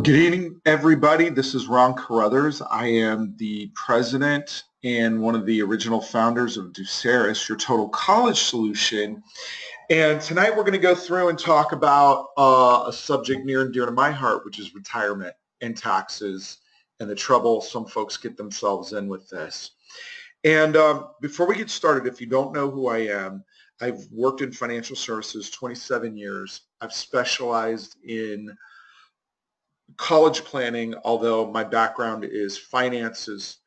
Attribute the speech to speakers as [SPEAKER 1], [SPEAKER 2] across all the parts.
[SPEAKER 1] Good evening, everybody. This is Ron Carruthers. I am the president and one of the original founders of Douceris, your total college solution. And tonight we're going to go through and talk about a subject near and dear to my heart, which is retirement and taxes and the trouble some folks get themselves in with this. And before we get started, if you don't know who I am, I've worked in financial services 27 years. I've specialized in college planning, although my background is finances,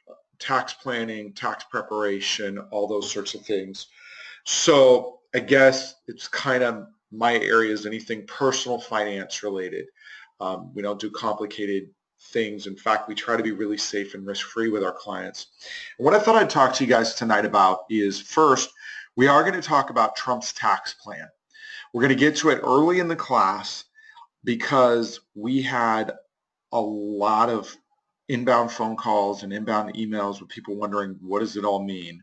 [SPEAKER 1] tax planning, tax preparation, all those sorts of things. So I guess it's kind of my area is anything personal finance related. We don't do complicated things. In fact, we try to be really safe and risk-free with our clients. And what I thought I'd talk to you guys tonight about is first, we are going to talk about Trump's tax plan. We're going to get to it early in the class because we had a lot of inbound phone calls and inbound emails with people wondering, what does it all mean?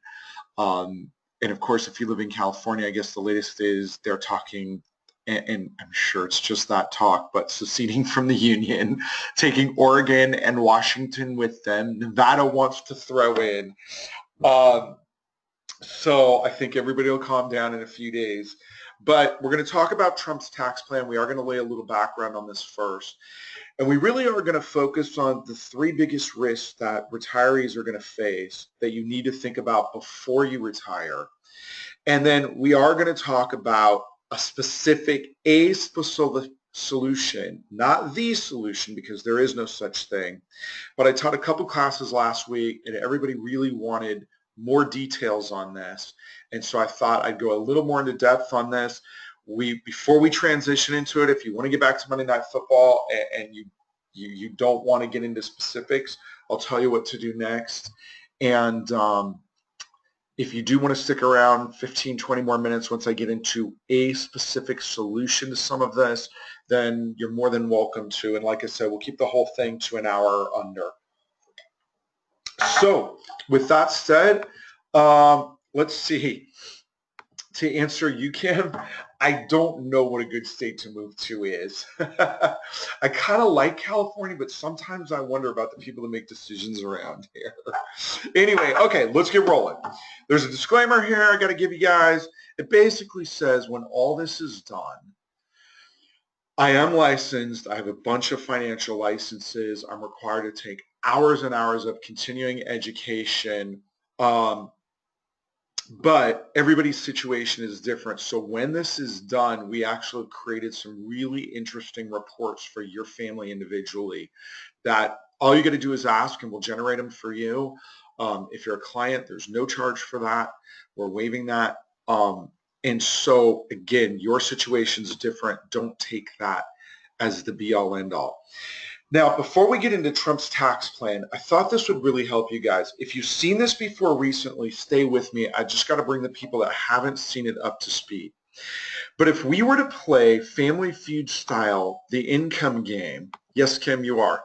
[SPEAKER 1] And of course, if you live in California, I guess the latest is they're talking, and I'm sure it's just that talk, but seceding from the Union, taking Oregon and Washington with them. Nevada wants to throw in. So I think everybody will calm down in a few days. But we're going to talk about Trump's tax plan. We are going to lay a little background on this first. And we really are going to focus on the three biggest risks that retirees are going to face that you need to think about before you retire. And then we are going to talk about a specific solution, not the solution, because there is no such thing. But I taught a couple classes last week, and everybody really wanted more details on this. And so I thought I'd go a little more into depth on this. Before we transition into it, if you want to get back to Monday Night Football and you don't want to get into specifics, I'll tell you what to do next. And if you do want to stick around 15, 20 more minutes once I get into a specific solution to some of this, then you're more than welcome to. And like I said, we'll keep the whole thing to an hour under. So with that said, let's see. To answer you, Kim, I don't know what a good state to move to is. I kind of like California, but sometimes I wonder about the people that make decisions around here. Anyway, okay, let's get rolling. There's a disclaimer here I got to give you guys. It basically says when all this is done, I am licensed. I have a bunch of financial licenses. I'm required to take hours and hours of continuing education. But everybody's situation is different. So when this is done, we actually created some really interesting reports for your family individually that all you got to do is ask and we'll generate them for you. If you're a client, there's no charge for that. We're waiving that. And so again, your situation is different. Don't take that as the be all end all. Now, before we get into Trump's tax plan, I thought this would really help you guys. If you've seen this before recently, stay with me. I just got to bring the people that haven't seen it up to speed. But if we were to play Family Feud style, the income game, yes, Kim, you are.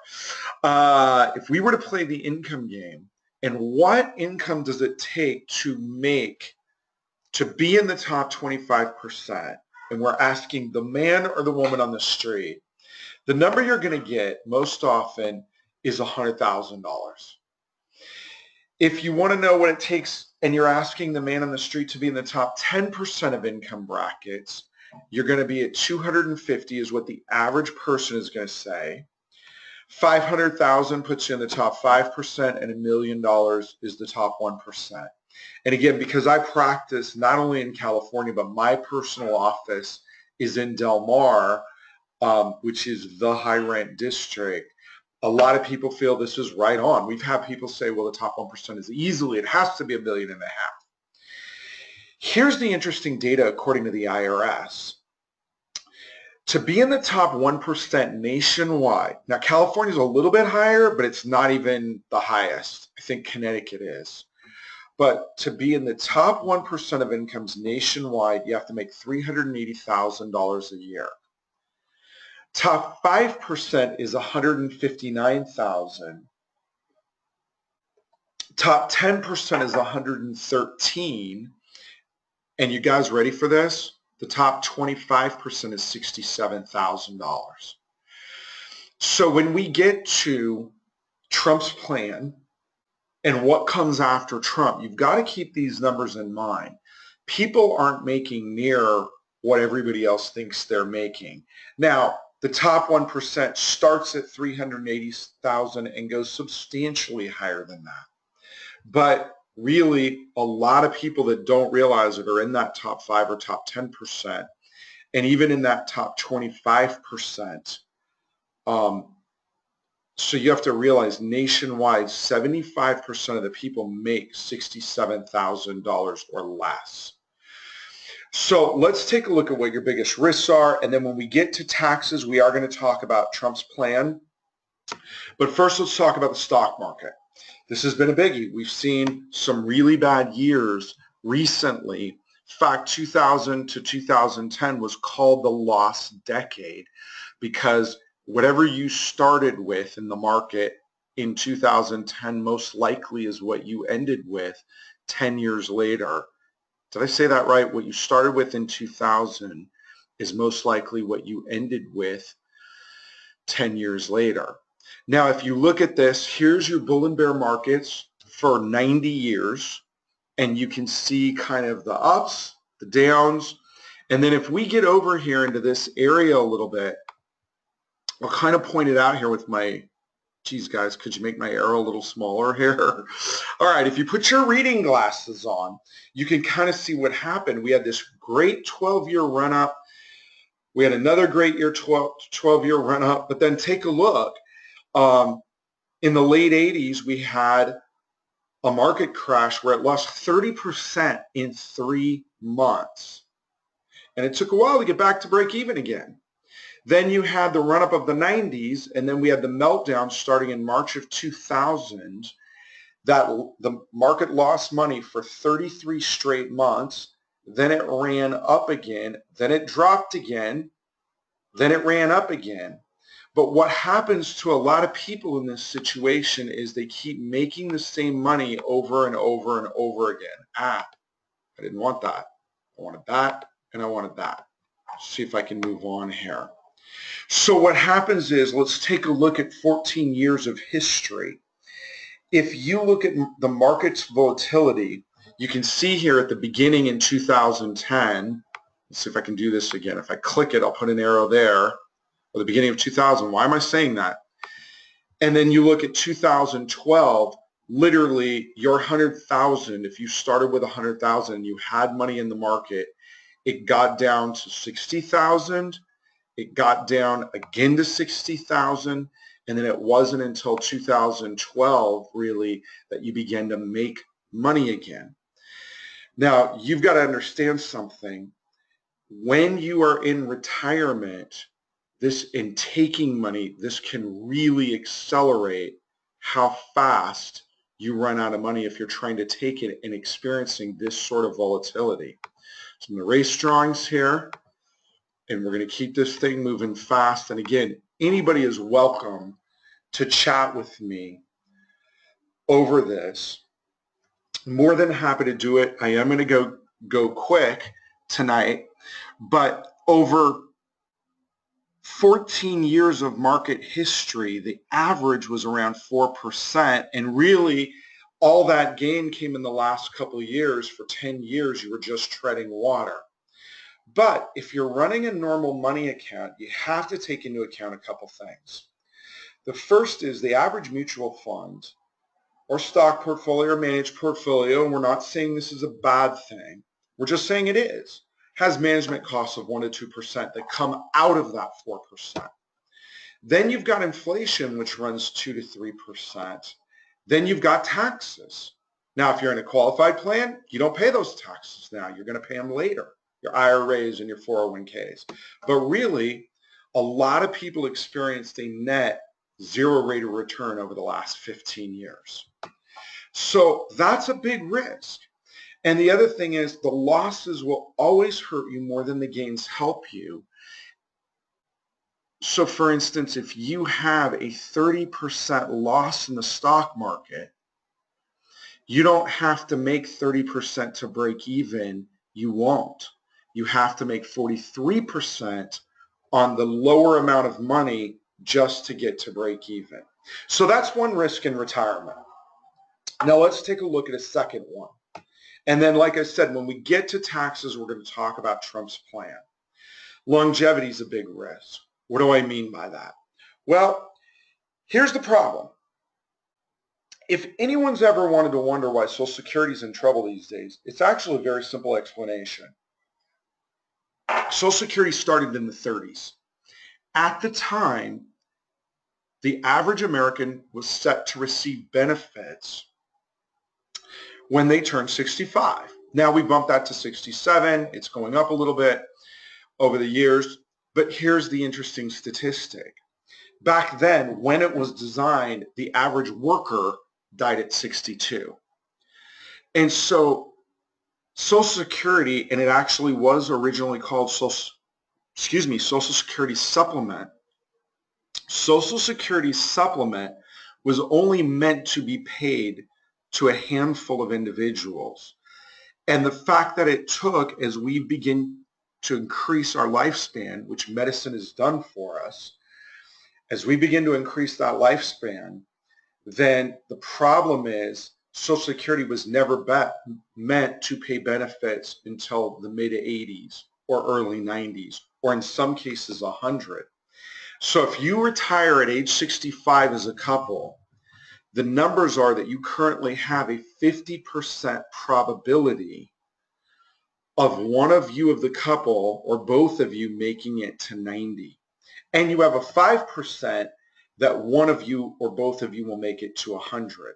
[SPEAKER 1] If we were to play the income game, and what income does it take to be in the top 25%, and we're asking the man or the woman on the street, the number you're going to get most often is $100,000. If you want to know what it takes and you're asking the man on the street to be in the top 10% of income brackets, you're going to be at 250 is what the average person is going to say. 500,000 puts you in the top 5% and $1 million is the top 1%. And again, because I practice not only in California, but my personal office is in Del Mar, which is the high rent district, a lot of people feel this is right on. We've had people say, well, the top 1% is easily, it has to be $1.5 million. Here's the interesting data according to the IRS. To be in the top 1% nationwide, now California is a little bit higher, but it's not even the highest. I think Connecticut is. But to be in the top 1% of incomes nationwide, you have to make $380,000 a year. Top 5% is $159,000. Top 10% is $113,000. And you guys ready for this? The top 25% is $67,000. So when we get to Trump's plan and what comes after Trump, you've got to keep these numbers in mind. People aren't making near what everybody else thinks they're making. Now, the top 1% starts at 380,000 and goes substantially higher than that. But really, a lot of people that don't realize it are in that top 5 or top 10%, and even in that top 25%. So you have to realize nationwide, 75% of the people make $67,000 or less. So let's take a look at what your biggest risks are. And then when we get to taxes, we are going to talk about Trump's plan. But first, let's talk about the stock market. This has been a biggie. We've seen some really bad years recently. In fact, 2000 to 2010 was called the lost decade because whatever you started with in the market in 2010 most likely is what you ended with 10 years later. Did I say that right? What you started with in 2000 is most likely what you ended with 10 years later. Now, if you look at this, here's your bull and bear markets for 90 years, and you can see kind of the ups, the downs. And then if we get over here into this area a little bit, I'll kind of point it out here with my, geez guys, could you make my arrow a little smaller here? All right, if you put your reading glasses on, you can kind of see what happened. We had this great 12-year run up. We had another great year 12-year run up, but then take a look. In the late 80s, we had a market crash where it lost 30% in 3 months. And it took a while to get back to break even again. Then you had the run-up of the 90s, and then we had the meltdown starting in March of 2000, that the market lost money for 33 straight months. Then it ran up again. Then it dropped again. Then it ran up again. But what happens to a lot of people in this situation is they keep making the same money over and over and over again. I didn't want that. I wanted that, and I wanted that. Let's see if I can move on here. So what happens is, let's take a look at 14 years of history. If you look at the market's volatility, you can see here at the beginning in 2010, let's see if I can do this again. If I click it, I'll put an arrow there. Or the beginning of 2000. Why am I saying that? And then you look at 2012, literally your 100,000, if you started with 100,000 and you had money in the market, it got down to 60,000. It got down again to 60,000. And then it wasn't until 2012 really that you began to make money again. Now, you've got to understand something. When you are in retirement, in taking money, this can really accelerate how fast you run out of money if you're trying to take it and experiencing this sort of volatility. So I'm going to erase drawings here, and we're going to keep this thing moving fast. And again, anybody is welcome to chat with me over this. I'm more than happy to do it. I am going to go quick tonight, but over 14 years of market history, the average was around 4%, and really all that gain came in the last couple of years. For 10 years, you were just treading water. But if you're running a normal money account, you have to take into account a couple things. The first is the average mutual fund or stock portfolio or managed portfolio, and we're not saying this is a bad thing. We're just saying it is. Has management costs of 1% to 2% that come out of that 4%. Then you've got inflation, which runs 2% to 3%. Then you've got taxes. Now, if you're in a qualified plan, you don't pay those taxes now. You're going to pay them later, your IRAs and your 401ks. But really, a lot of people experienced a net zero rate of return over the last 15 years. So that's a big risk. And the other thing is the losses will always hurt you more than the gains help you. So for instance, if you have a 30% loss in the stock market, you don't have to make 30% to break even. You won't. You have to make 43% on the lower amount of money just to get to break even. So that's one risk in retirement. Now let's take a look at a second one. And then, like I said, when we get to taxes, we're going to talk about Trump's plan. Longevity is a big risk. What do I mean by that? Well, here's the problem. If anyone's ever wanted to wonder why Social Security is in trouble these days, it's actually a very simple explanation. Social Security started in the 30s. At the time, the average American was set to receive benefits when they turned 65. Now we bumped that to 67. It's going up a little bit over the years. But here's the interesting statistic. Back then, when it was designed, the average worker died at 62. And so Social Security, and it actually was originally called Social Security Supplement. Social Security Supplement was only meant to be paid to a handful of individuals. And the fact that it took, as we begin to increase our lifespan, which medicine has done for us, as we begin to increase that lifespan, then the problem is Social Security was never meant to pay benefits until the mid-80s or early 90s, or in some cases 100. So if you retire at age 65 as a couple, the numbers are that you currently have a 50% probability of one of you of the couple or both of you making it to 90. And you have a 5% that one of you or both of you will make it to 100.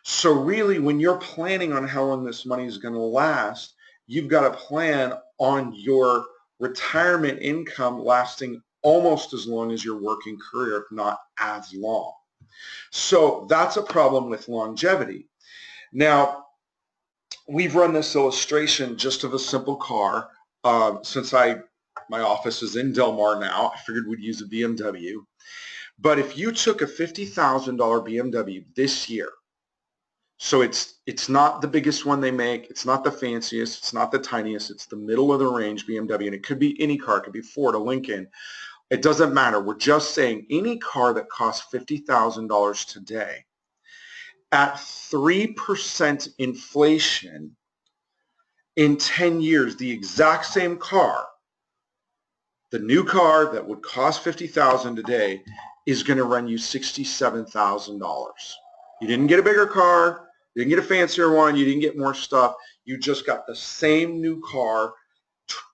[SPEAKER 1] So really, when you're planning on how long this money is going to last, you've got to plan on your retirement income lasting almost as long as your working career, if not as long. So that's a problem with longevity. Now, we've run this illustration just of a simple car. Since my office is in Del Mar now, I figured we'd use a BMW. But if you took a $50,000 BMW this year, so it's not the biggest one they make, it's not the fanciest, it's not the tiniest, it's the middle of the range BMW, and it could be any car, it could be Ford or Lincoln. It doesn't matter. We're just saying any car that costs $50,000 today, at 3% inflation in 10 years, the exact same car, the new car that would cost $50,000 today, is going to run you $67,000. You didn't get a bigger car, you didn't get a fancier one, you didn't get more stuff. You just got the same new car.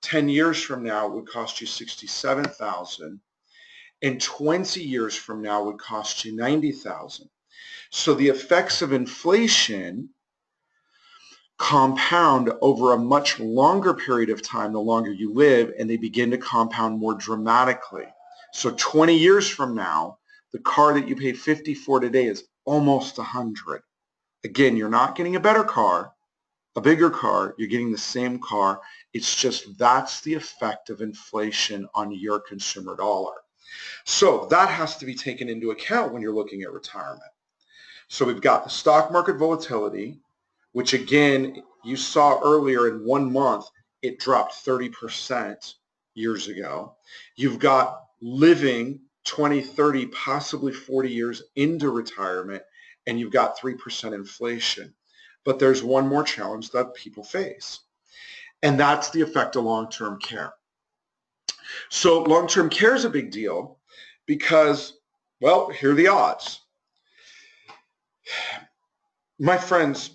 [SPEAKER 1] 10 years from now would cost you $67,000, and 20 years from now would cost you $90,000. So the effects of inflation compound over a much longer period of time the longer you live, and they begin to compound more dramatically. So 20 years from now, the car that you pay $50,000 for today is almost $100,000. Again, you're not getting a better car, a bigger car, you're getting the same car. It's just that's the effect of inflation on your consumer dollar. So that has to be taken into account when you're looking at retirement. So we've got the stock market volatility, which again, you saw earlier in 1 month, it dropped 30% years ago. You've got living 20, 30, possibly 40 years into retirement, and you've got 3% inflation. But there's one more challenge that people face, and that's the effect of long-term care. So long-term care is a big deal because, well, here are the odds. My friend's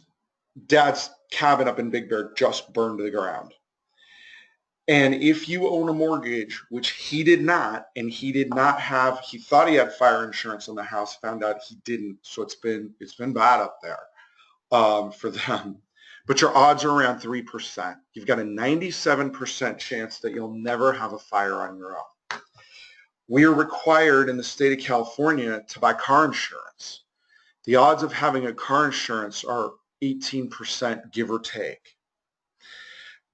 [SPEAKER 1] dad's cabin up in Big Bear just burned to the ground. And if you own a mortgage, which he did not, and he did not have, he thought he had fire insurance on the house, found out he didn't. So it's been bad up there for them. But your odds are around 3%. You've got a 97% chance that you'll never have a fire on your own. We are required in the state of California to buy car insurance. The odds of having a car insurance are 18%, give or take.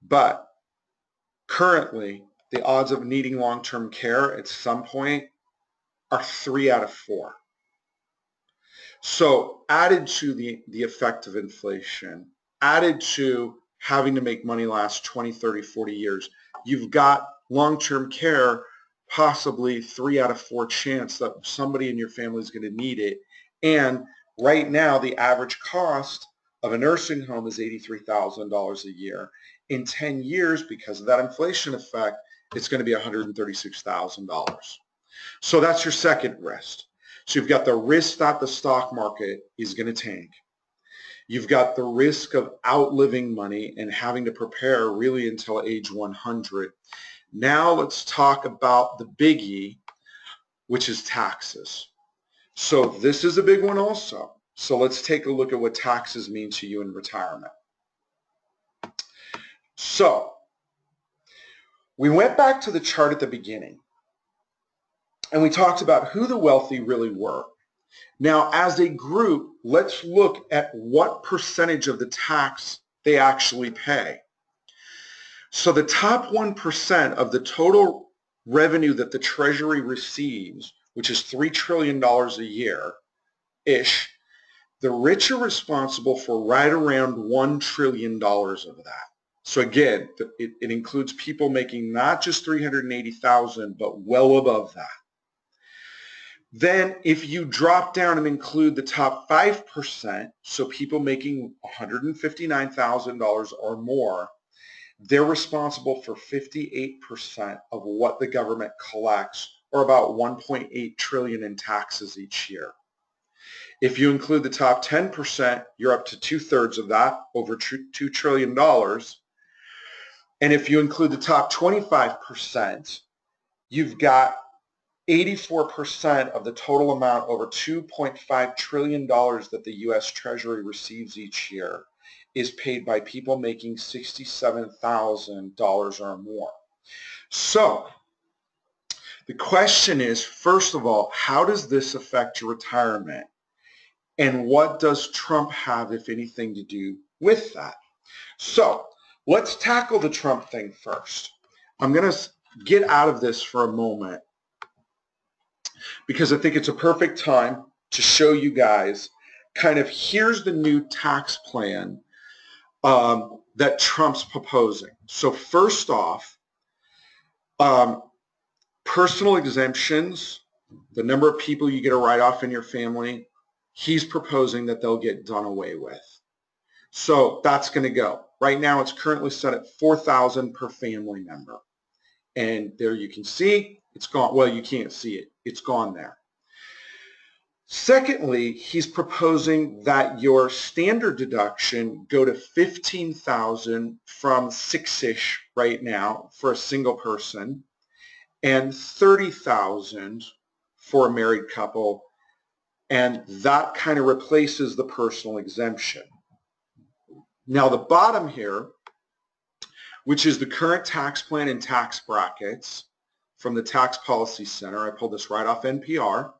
[SPEAKER 1] But currently, the odds of needing long-term care at some point are 3 out of 4. So added to the effect of inflation, added to having to make money last 20, 30, 40 years, you've got long-term care possibly 3 out of 4 chance that somebody in your family is going to need it. And right now, the average cost of a nursing home is $83,000 a year. In 10 years, because of that inflation effect, it's going to be $136,000. So that's your second risk. So you've got the risk that the stock market is going to tank. You've got the risk of outliving money and having to prepare really until age 100. Now let's talk about the biggie, which is taxes. So this is a big one also. So let's take a look at what taxes mean to you in retirement. So we went back to the chart at the beginning and we talked about who the wealthy really were. Now, as a group, let's look at what percentage of the tax they actually pay. So the top 1% of the total revenue that the Treasury receives, which is $3 trillion a year-ish, the rich are responsible for right around $1 trillion of that. So again, it includes people making not just $380,000, but well above that. Then if you drop down and include the top 5%, so people making $159,000 or more, they're responsible for 58% of what the government collects, or about $1.8 trillion in taxes each year. If you include the top 10%, you're up to 2/3 of that, over $2 trillion. And if you include the top 25%, you've got 84% of the total amount, over $2.5 trillion that the U.S. Treasury receives each year, is paid by people making $67,000 or more. So the question is, first of all, how does this affect your retirement? And what does Trump have, if anything, to do with that? So let's tackle the Trump thing first. I'm going to get out of this for a moment because I think it's a perfect time to show you guys kind of here's the new tax plan that Trump's proposing. So first off, personal exemptions, the number of people you get a write-off in your family, he's proposing that they'll get done away with. So that's going to go. Right now it's currently set at $4,000 per family member. And there you can see it's gone. Well, you can't see it. It's gone there. Secondly, he's proposing that your standard deduction go to $15,000 from $6-ish right now for a single person, and $30,000 for a married couple, and that kind of replaces the personal exemption. Now the bottom here, which is the current tax plan and tax brackets from the Tax Policy Center, I pulled this right off NPR.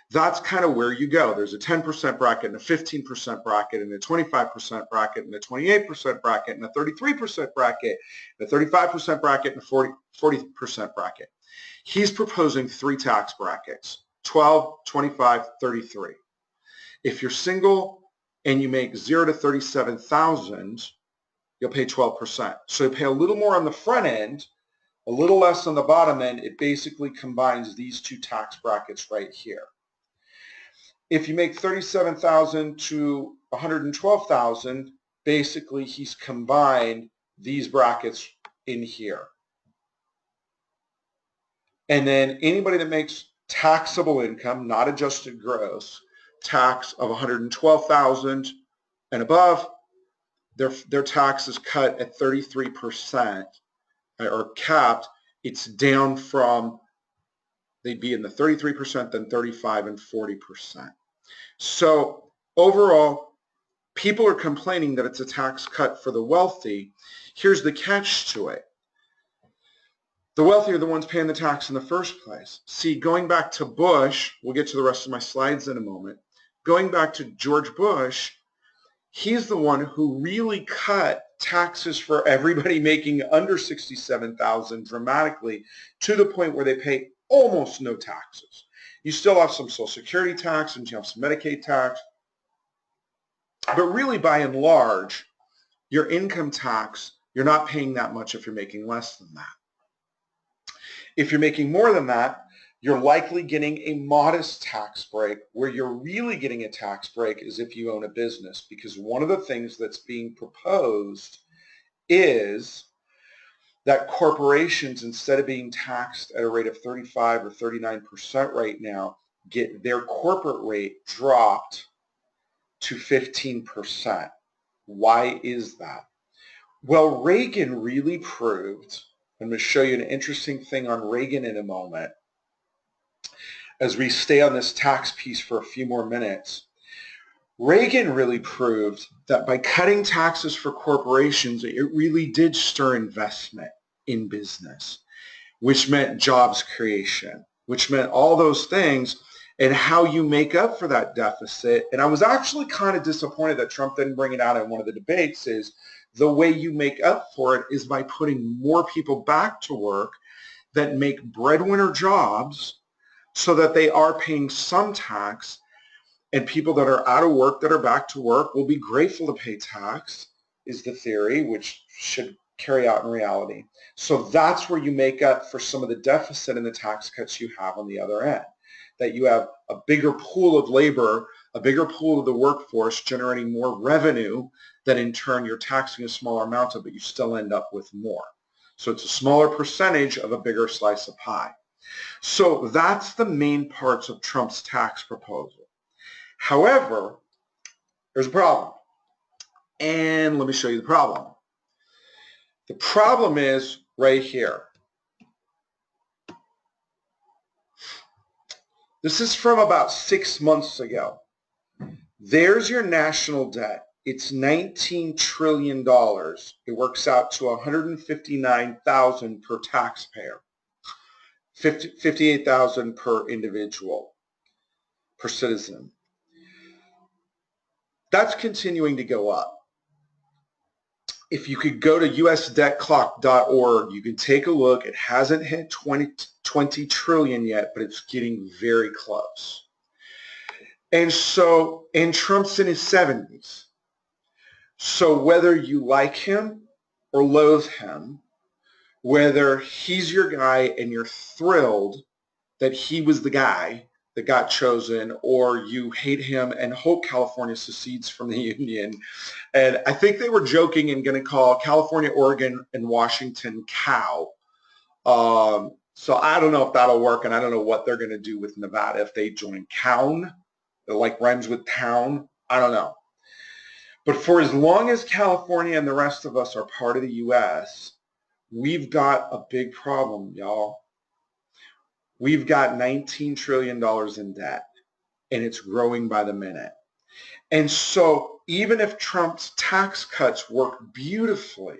[SPEAKER 1] That's kind of where you go. There's a 10% bracket and a 15% bracket and a 25% bracket and a 28% bracket and a 33% bracket, and a 35% bracket and a 40% bracket. He's proposing 3 tax brackets, 12, 25, 33. If you're single and you make 0 to 37,000, you'll pay 12%. So you pay a little more on the front end, a little less on the bottom end. It basically combines these 2 tax brackets right here. If you make 37,000 to 112,000, basically he's combined these brackets in here. And then anybody that makes taxable income, not adjusted gross, tax of 112,000 and above, their tax is cut at 33% or capped. It's down from, they'd be in the 33%, then 35 and 40%. So overall, people are complaining that it's a tax cut for the wealthy. Here's the catch to it. The wealthy are the ones paying the tax in the first place. See, going back to Bush, we'll get to the rest of my slides in a moment. Going back to George Bush, he's the one who really cut taxes for everybody making under $67,000 dramatically, to the point where they pay almost no taxes. You still have some Social Security tax and you have some Medicaid tax, but really by and large, your income tax, you're not paying that much if you're making less than that. If you're making more than that, you're likely getting a modest tax break. Where you're really getting a tax break is if you own a business, because one of the things that's being proposed is that corporations, instead of being taxed at a rate of 35 or 39% right now, get their corporate rate dropped to 15%. Why is that? Well, Reagan really proved, I'm going to show you an interesting thing on Reagan in a moment, as we stay on this tax piece for a few more minutes. Reagan really proved that by cutting taxes for corporations, it really did stir investment in business, which meant jobs creation, which meant all those things, and how you make up for that deficit. And I was actually kind of disappointed that Trump didn't bring it out in one of the debates, is the way you make up for it is by putting more people back to work that make breadwinner jobs so that they are paying some tax, and people that are out of work that are back to work will be grateful to pay tax, is the theory, which should carry out in reality. So that's where you make up for some of the deficit in the tax cuts you have on the other end, that you have a bigger pool of labor, a bigger pool of the workforce generating more revenue that in turn you're taxing a smaller amount of, but you still end up with more. So it's a smaller percentage of a bigger slice of pie. So that's the main parts of Trump's tax proposal. However, there's a problem. And let me show you the problem. The problem is right here. This is from about 6 months ago. There's your national debt. It's $19 trillion. It works out to $159,000 per taxpayer, $58,000 per individual, per citizen. That's continuing to go up. If you could go to usdebtclock.org, you can take a look. It hasn't hit 20 trillion yet, but it's getting very close. And Trump's in his 70s. So whether you like him or loathe him, whether he's your guy and you're thrilled that he was the guy that got chosen, or you hate him and hope California secedes from the Union. And I think they were joking and going to call California, Oregon, and Washington cow. So I don't know if that'll work, and I don't know what they're going to do with Nevada if they join Cown. It like rhymes with town. I don't know. But for as long as California and the rest of us are part of the U.S., we've got a big problem, y'all. We've got $19 trillion in debt, and it's growing by the minute. And so even if Trump's tax cuts work beautifully,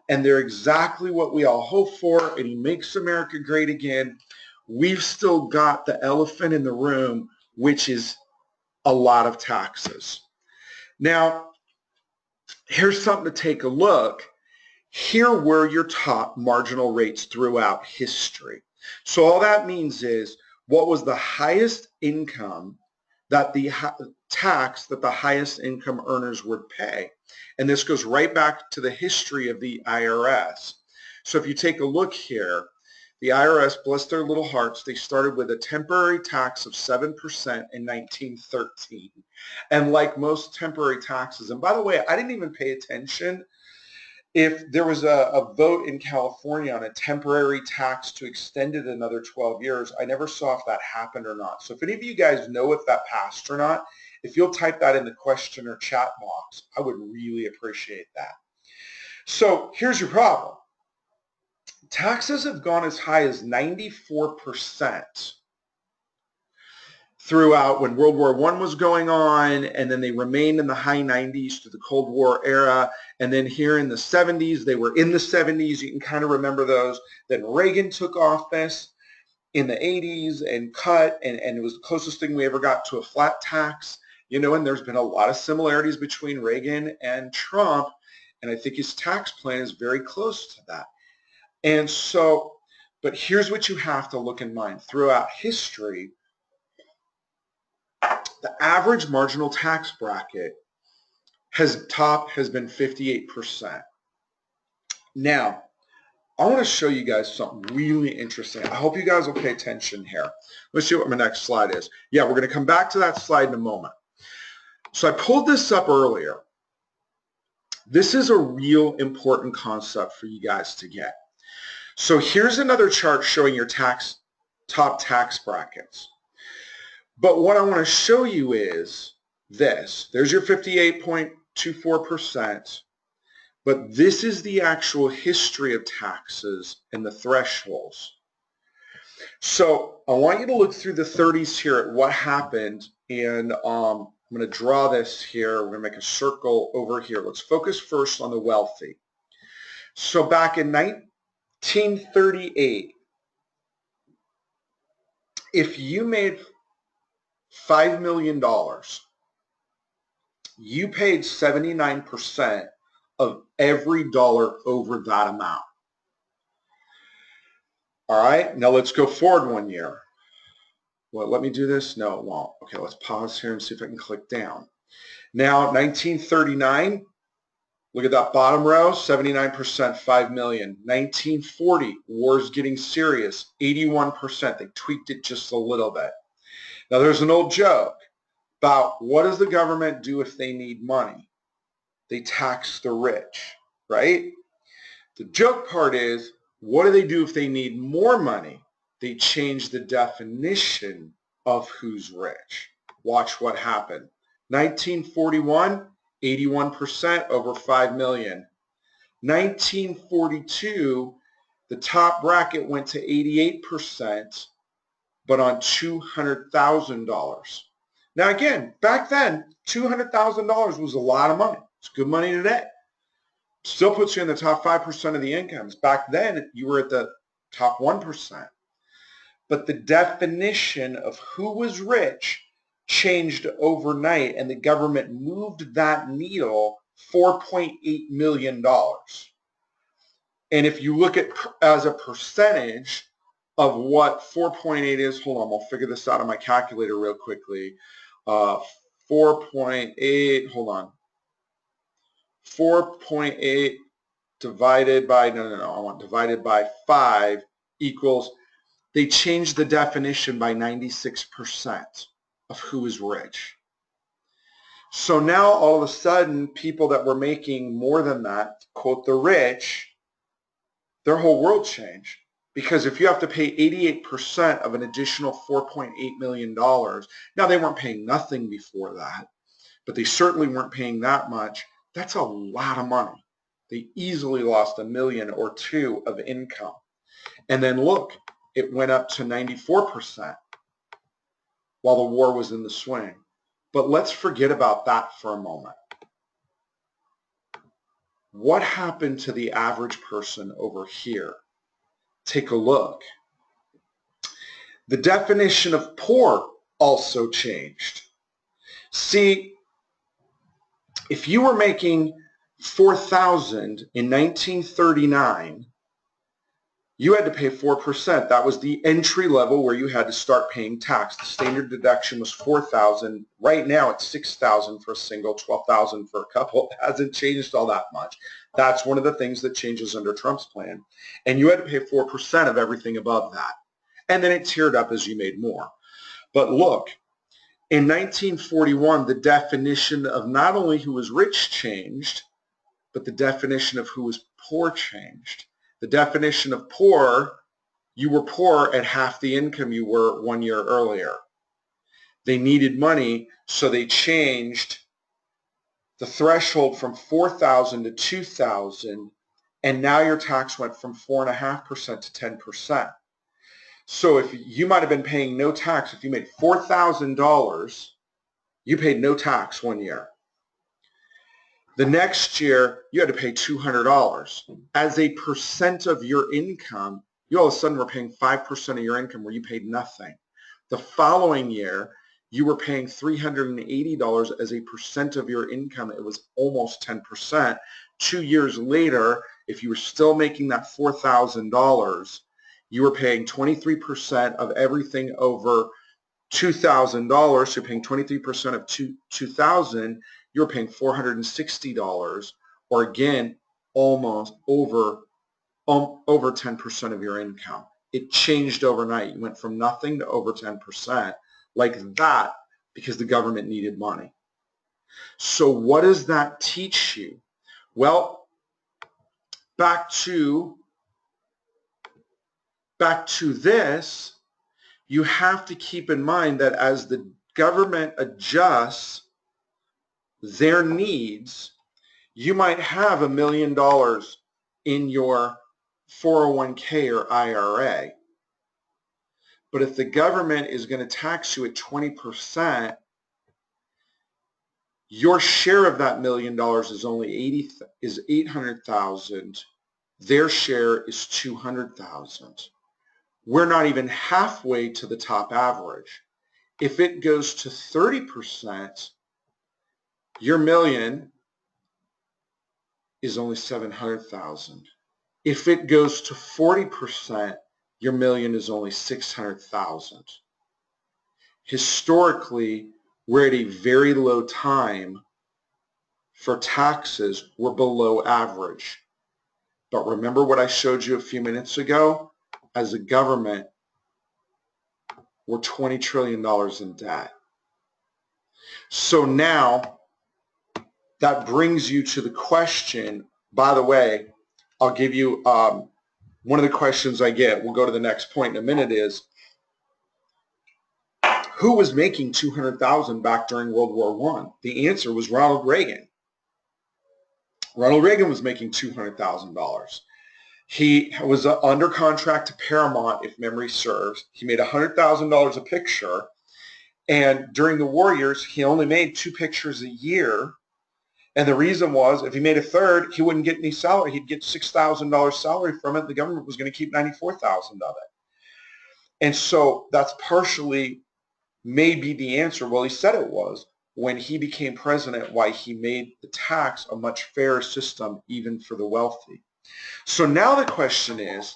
[SPEAKER 1] and they're exactly what we all hope for, and he makes America great again, we've still got the elephant in the room, which is a lot of taxes. Now, here's something to take a look. Here were your top marginal rates throughout history. So all that means is, what was the highest income that the tax that the highest income earners would pay? And this goes right back to the history of the IRS. So if you take a look here, the IRS, bless their little hearts, they started with a temporary tax of 7% in 1913. And like most temporary taxes, and by the way, I didn't even pay attention if there was a vote in California on a temporary tax to extend it another 12 years. I never saw if that happened or not. So if any of you guys know if that passed or not, if you'll type that in the question or chat box, I would really appreciate that. So here's your problem. Taxes have gone as high as 94% throughout when World War I was going on, and then they remained in the high 90s through the Cold War era. And then here in the 70s, they were in the 70s. You can kind of remember those. Then Reagan took office in the 80s and cut, and it was the closest thing we ever got to a flat tax. You know, and there's been a lot of similarities between Reagan and Trump, and I think his tax plan is very close to that. And so, but here's what you have to look in mind. Throughout history, the average marginal tax bracket has been 58%. Now, I want to show you guys something really interesting. I hope you guys will pay attention here. Let's see what my next slide is. Yeah, we're going to come back to that slide in a moment. So I pulled this up earlier. This is a real important concept for you guys to get. So here's another chart showing your top tax brackets. But what I want to show you is this. There's your 58.24%. But this is the actual history of taxes and the thresholds. So I want you to look through the 30s here at what happened, and I'm going to draw this here. We're going to make a circle over here. Let's focus first on the wealthy. So back in 1938, if you made $5 million, you paid 79% of every dollar over that amount. All right, now let's go forward 1 year. Well, let me do this. No, it won't. Okay, let's pause here and see if I can click down. Now, 1939, look at that bottom row, 79%, 5 million. 1940, war's getting serious, 81%. They tweaked it just a little bit. Now, there's an old joke about what does the government do if they need money? They tax the rich, right? The joke part is, what do they do if they need more money? They change the definition of who's rich. Watch what happened. 1941, 81% over 5 million. 1942, the top bracket went to 88%, but on $200,000. Now again, back then, $200,000 was a lot of money. It's good money today. Still puts you in the top 5% of the incomes. Back then, you were at the top 1%. But the definition of who was rich changed overnight, and the government moved that needle $4.8 million. And if you look at as a percentage of what 4.8 is, hold on, I'll figure this out on my calculator real quickly. 4.8, hold on. 4.8 divided by, I want divided by 5 equals, they changed the definition by 96% of who is rich. So now all of a sudden, people that were making more than that, quote, the rich, their whole world changed. Because if you have to pay 88% of an additional $4.8 million, now they weren't paying nothing before that, but they certainly weren't paying that much. That's a lot of money. They easily lost $1 million or $2 million of income. And then look, it went up to 94% while the war was in the swing. But let's forget about that for a moment. What happened to the average person over here? Take a look. The definition of poor also changed. See, if you were making $4,000 in 1939, you had to pay 4%. That was the entry level where you had to start paying tax. The standard deduction was $4,000. Right now it's $6,000 for a single, $12,000 for a couple. It hasn't changed all that much. That's one of the things that changes under Trump's plan. And you had to pay 4% of everything above that. And then it tiered up as you made more. But look, in 1941, the definition of not only who was rich changed, but the definition of who was poor changed. The definition of poor, you were poor at half the income you were 1 year earlier. They needed money, so they changed the threshold from $4,000 to $2,000, and now your tax went from 4.5% to 10%. So if you might have been paying no tax, if you made $4,000, you paid no tax 1 year. The next year, you had to pay $200. As a percent of your income, you all of a sudden were paying 5% of your income where you paid nothing. The following year, you were paying $380 as a percent of your income. It was almost 10%. 2 years later, if you were still making that $4,000, you were paying 23% of everything over $2,000. So you're paying 23% of $2,000. You're paying $460, or again, almost over over 10% of your income. It changed overnight. You went from nothing to over 10% like that because the government needed money. So what does that teach you? Well, back to this, you have to keep in mind that as the government adjusts their needs, you might have $1 million in your 401k or IRA. But if the government is going to tax you at 20%, your share of that $1 million is only 800,000. Their share is 200,000. We're not even halfway to the top average. If it goes to 30%, your million is only 700,000. If it goes to 40%, your million is only 600,000. Historically, we're at a very low time for taxes. We're below average. But remember what I showed you a few minutes ago? As a government, we're $20 trillion in debt. So now that brings you to the question. By the way, I'll give you one of the questions I get. We'll go to the next point in a minute is, who was making $200,000 back during World War I? The answer was Ronald Reagan. Ronald Reagan was making $200,000. He was under contract to Paramount, if memory serves. He made $100,000 a picture. And during the war years, he only made 2 pictures a year. And the reason was, if he made a third, he wouldn't get any salary. He'd get $6,000 salary from it. The government was going to keep $94,000 of it. And so that's partially maybe the answer. Well, he said it was when he became president, why he made the tax a much fairer system, even for the wealthy. So now the question is,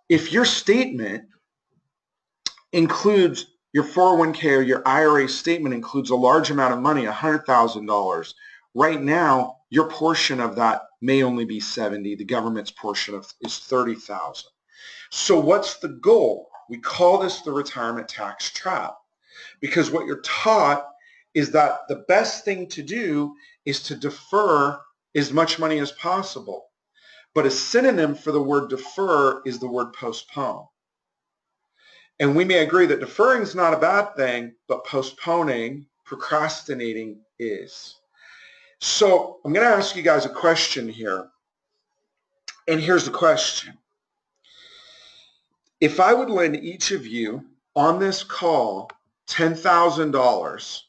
[SPEAKER 1] if your statement includes your 401k or your IRA statement includes a large amount of money, $100,000, right now your portion of that may only be 70. The government's portion is 30,000. So what's the goal? We call this the retirement tax trap, because what you're taught is that the best thing to do is to defer as much money as possible. But a synonym for the word defer is the word postpone. And we may agree that deferring is not a bad thing, but postponing, procrastinating is. So I'm going to ask you guys a question here. And here's the question. If I would lend each of you on this call $10,000,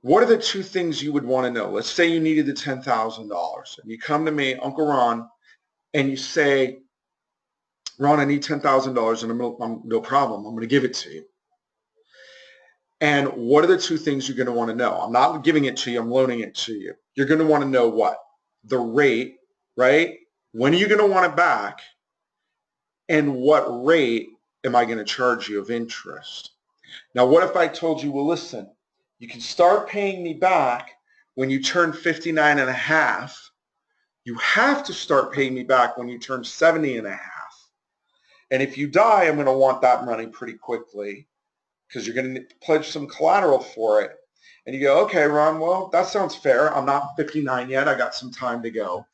[SPEAKER 1] what are the 2 things you would want to know? Let's say you needed the $10,000 and you come to me, Uncle Ron, and you say, Ron, I need $10,000 and I'm no problem. I'm going to give it to you. And what are the 2 things you're going to want to know? I'm not giving it to you. I'm loaning it to you. You're going to want to know what? The rate, right? When are you going to want it back? And what rate am I going to charge you of interest? Now, what if I told you, well, listen, you can start paying me back when you turn 59 and a half. You have to start paying me back when you turn 70 and a half. And if you die, I'm going to want that money pretty quickly because you're going to pledge some collateral for it. And you go, okay, Ron, well, that sounds fair. I'm not 59 yet. I got some time to go.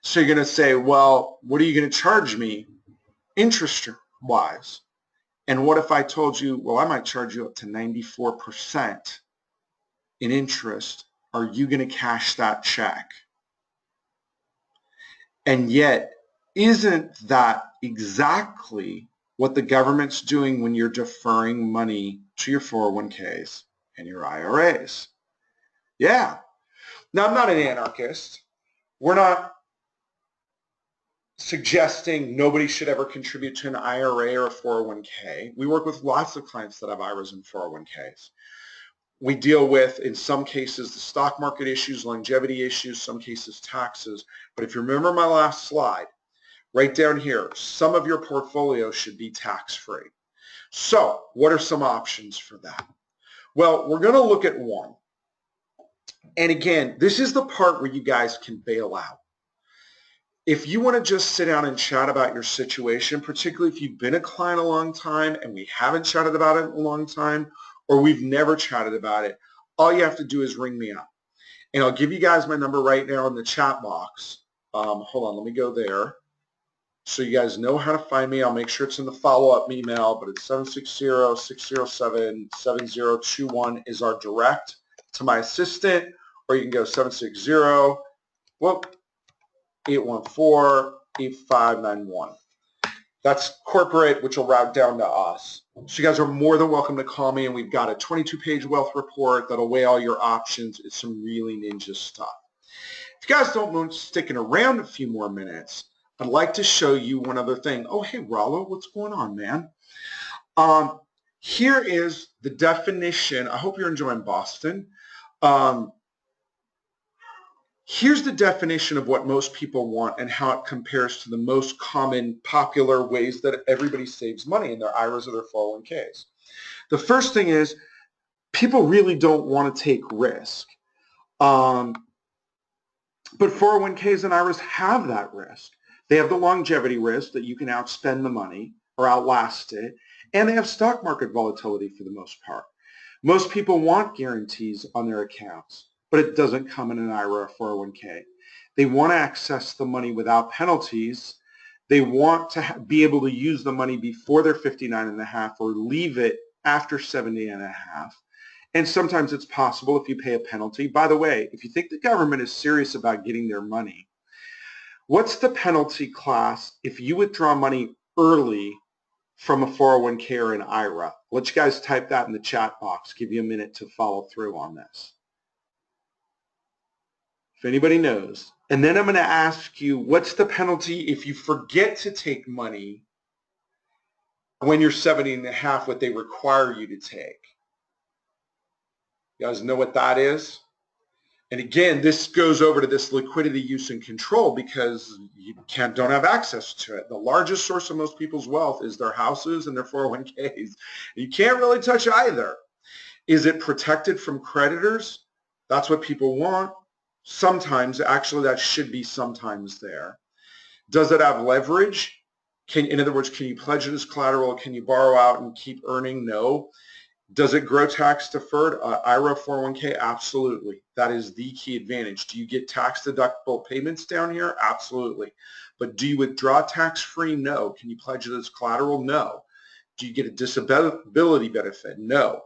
[SPEAKER 1] So you're going to say, well, what are you going to charge me interest-wise? And what if I told you, well, I might charge you up to 94% in interest? Are you going to cash that check? And yet, isn't that exactly what the government's doing when you're deferring money to your 401ks and your IRAs? Yeah. Now, I'm not an anarchist. We're not suggesting nobody should ever contribute to an IRA or a 401k. We work with lots of clients that have IRAs and 401ks. We deal with, in some cases, the stock market issues, longevity issues, some cases taxes. But if you remember my last slide, right down here, some of your portfolio should be tax-free. So what are some options for that? Well, we're going to look at one. And again, this is the part where you guys can bail out. if you want to just sit down and chat about your situation, particularly if you've been a client a long time and we haven't chatted about it in a long time, or we've never chatted about it, all you have to do is ring me up. And I'll give you guys my number right now in the chat box. Hold on, let me go there. So you guys know how to find me. I'll make sure it's in the follow-up email, but it's 760-607-7021 is our direct to my assistant, or you can go 760-814-8591. That's corporate, which will route down to us. So you guys are more than welcome to call me, and we've got a 22-page wealth report that'll weigh all your options. It's some really ninja stuff. If you guys don't mind sticking around a few more minutes, I'd like to show you one other thing. Oh, hey, Rollo, what's going on, man? Here is the definition. I hope you're enjoying Boston. Here's the definition of what most people want and how it compares to the most common popular ways that everybody saves money in their IRAs or their 401ks. The first thing is people really don't want to take risk. But 401ks and IRAs have that risk. They have the longevity risk that you can outspend the money or outlast it, and they have stock market volatility for the most part. Most people want guarantees on their accounts, but it doesn't come in an IRA or 401k. They want to access the money without penalties. They want to be able to use the money before they're 59 and a half or leave it after 70 and a half. And sometimes it's possible if you pay a penalty. By the way, if you think the government is serious about getting their money, what's the penalty class if you withdraw money early from a 401k or an IRA? Let you guys type that in the chat box. Give you a minute to follow through on this. If anybody knows. And then I'm going to ask you, what's the penalty if you forget to take money when you're 70 and a half, what they require you to take? You guys know what that is? And again, this goes over to this liquidity, use, and control because you don't have access to it. The largest source of most people's wealth is their houses and their 401ks. You can't really touch either. Is it protected from creditors? That's what people want. Sometimes, actually, that should be sometimes there. Does it have leverage? In other words, can you pledge it as collateral? Can you borrow out and keep earning? No. Does it grow tax deferred? IRA 401k? Absolutely. That is the key advantage. Do you get tax deductible payments down here? Absolutely. But do you withdraw tax free? No. Can you pledge it as collateral? No. Do you get a disability benefit? No.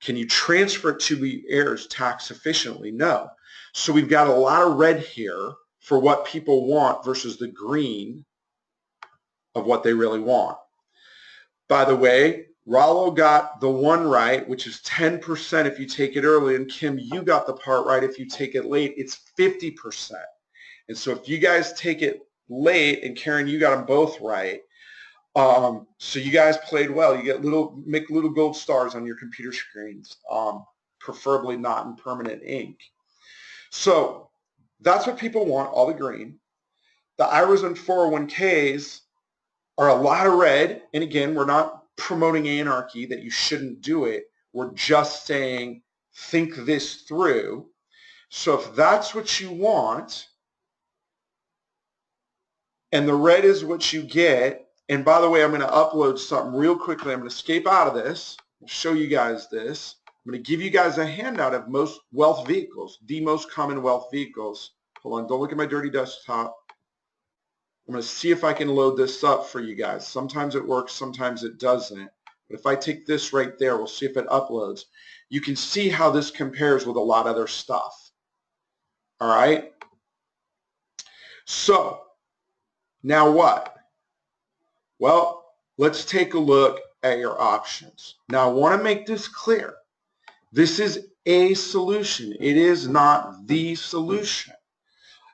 [SPEAKER 1] Can you transfer it to the heirs tax efficiently? No. So we've got a lot of red here for what people want versus the green of what they really want. By the way, Rollo got the one right, which is 10% if you take it early, and Kim, you got the part right if you take it late. It's 50%. And so if you guys take it late, and Karen, you got them both right, so you guys played well. You get make little gold stars on your computer screens, preferably not in permanent ink. So that's what people want, all the green. The IRAs and 401ks are a lot of red, and again, we're not promoting anarchy that you shouldn't do it. We're just saying think this through. So if that's what you want, and the red is what you get, and by the way, I'm going to upload something real quickly. I'm going to escape out of this. I'll show you guys this. I'm going to give you guys a handout of most wealth vehicles, the most common wealth vehicles. Hold on, don't look at my dirty desktop. I'm going to see if I can load this up for you guys. Sometimes it works, sometimes it doesn't. But if I take this right there, we'll see if it uploads. You can see how this compares with a lot of other stuff. All right? So, now what? Well, let's take a look at your options. Now, I want to make this clear. This is a solution. It is not the solution.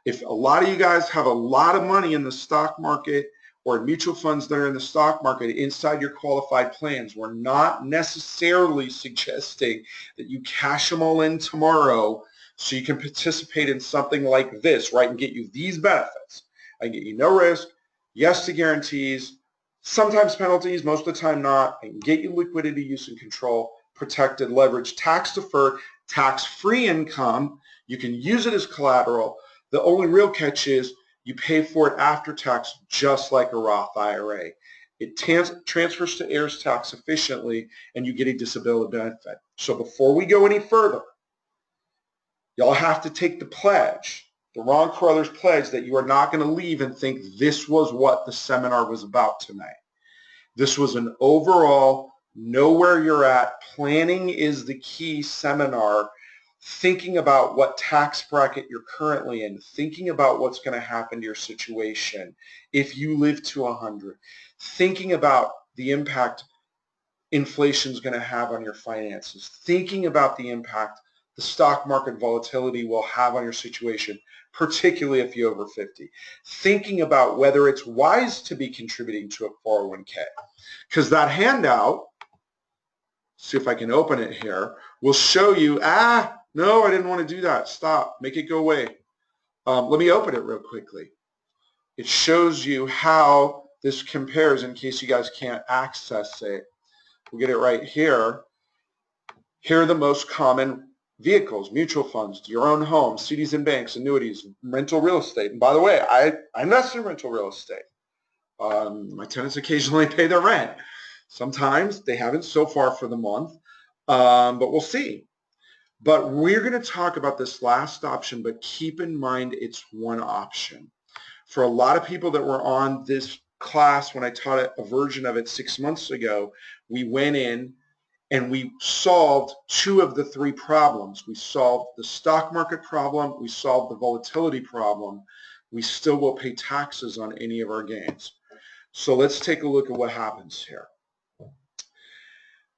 [SPEAKER 1] If a lot of you guys have a lot of money in the stock market or mutual funds that are in the stock market inside your qualified plans, we're not necessarily suggesting that you cash them all in tomorrow so you can participate in something like this, right, and get you these benefits. I can get you no risk, yes to guarantees, sometimes penalties, most of the time not. I can get you liquidity, use, and control, protected leverage, tax deferred, tax-free income. You can use it as collateral. The only real catch is You pay for it after tax just like a Roth IRA. It transfers to heirs tax efficiently, and you get a disability benefit. So before we go any further, y'all have to take the pledge, the Ron Carruthers pledge, that you are not going to leave and think this was what the seminar was about tonight. This was an overall, know where you're at, planning is the key seminar, thinking about what tax bracket you're currently in, thinking about what's going to happen to your situation if you live to 100, thinking about the impact inflation is going to have on your finances, thinking about the impact the stock market volatility will have on your situation, particularly if you're over 50, thinking about whether it's wise to be contributing to a 401k. Because that handout, see if I can open it here, will show you, no, I didn't want to do that. Stop. Make it go away. Let me open it real quickly. It shows you how this compares in case you guys can't access it. We'll get it right here. Here are the most common vehicles: mutual funds, your own home, CDs and banks, annuities, rental real estate. And by the way, I invest in rental real estate. My tenants occasionally pay their rent. Sometimes they haven't so far for the month, but we'll see. But we're going to talk about this last option, but keep in mind it's one option. For a lot of people that were on this class when I taught it, a version of it 6 months ago, we went in and we solved 2 of the 3 problems. We solved the stock market problem. We solved the volatility problem. We still will pay taxes on any of our gains. So let's take a look at what happens here.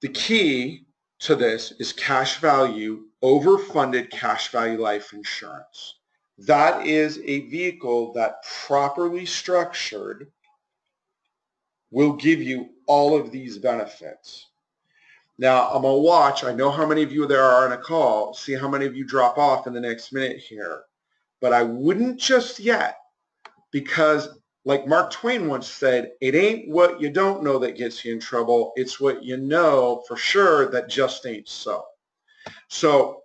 [SPEAKER 1] The key to this is cash value, overfunded cash value life insurance. That is a vehicle that properly structured will give you all of these benefits. Now, I'm going to watch. I know how many of you there are on a call. See how many of you drop off in the next minute here. But I wouldn't just yet, because like Mark Twain once said, it ain't what you don't know that gets you in trouble. It's what you know for sure that just ain't so. So